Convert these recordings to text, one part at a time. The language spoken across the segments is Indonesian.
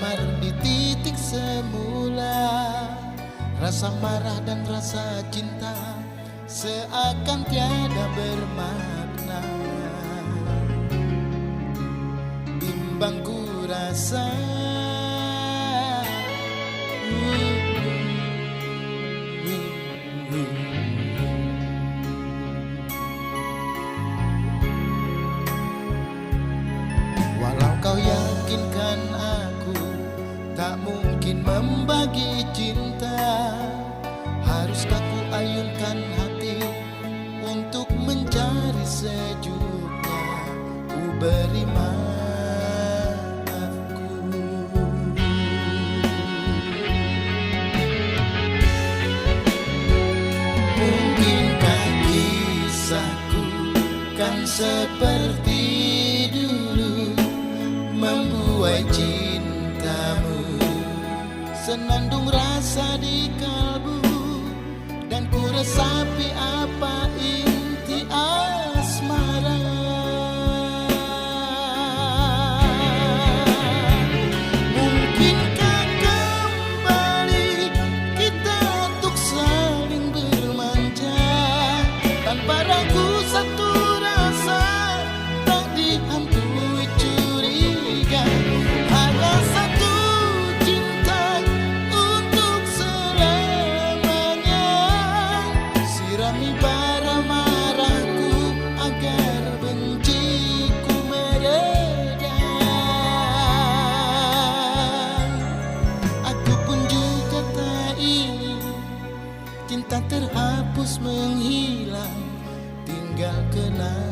samar di titik semula. Rasa marah dan rasa cinta seakan tiada bermakna. Bimbang ku rasa, walau kau yakinkan aku tak mungkin membagi cinta, haruskah ku ayunkan hati untuk mencari sejuknya, ku beri maafku. Mungkinkah kisahku kan seperti dulu, membuai cintamu senandung rasa di kalbu, dan ku resapi apa inti asmara. Mungkinkah kembali kita untuk saling bermanja, tanpa ragu satu rasa tak dihantui curiga, hanya satu cinta untuk selamanya. Sirami bara marahku agar benciku mereda. Aku pun juga tak ingin cinta terhapus menghilang, tinggal kenangan.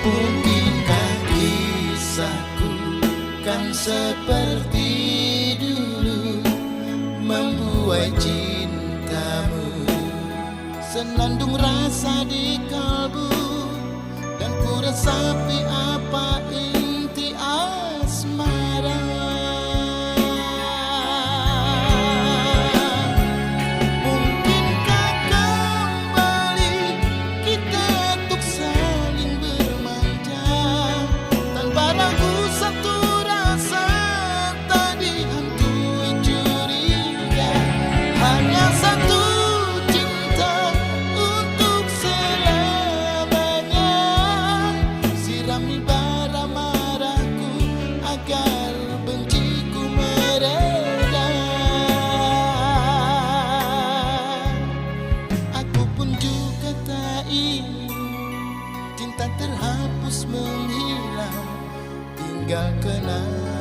Mungkinkah kisahku kan seperti dulu, membuai cintamu senandung rasa di kalbu, dan ku resapi apa inti asmara. Mungkinkah kembali kita untuk saling bermanja, tanpa ragu satu rasa tak dihantui curiga, hanya satu cinta untuk selamanya. Sirami bara marahku agar benciku mereda. Aku pun juga tak ingin cinta terhapus menghilang, tinggal kenangan.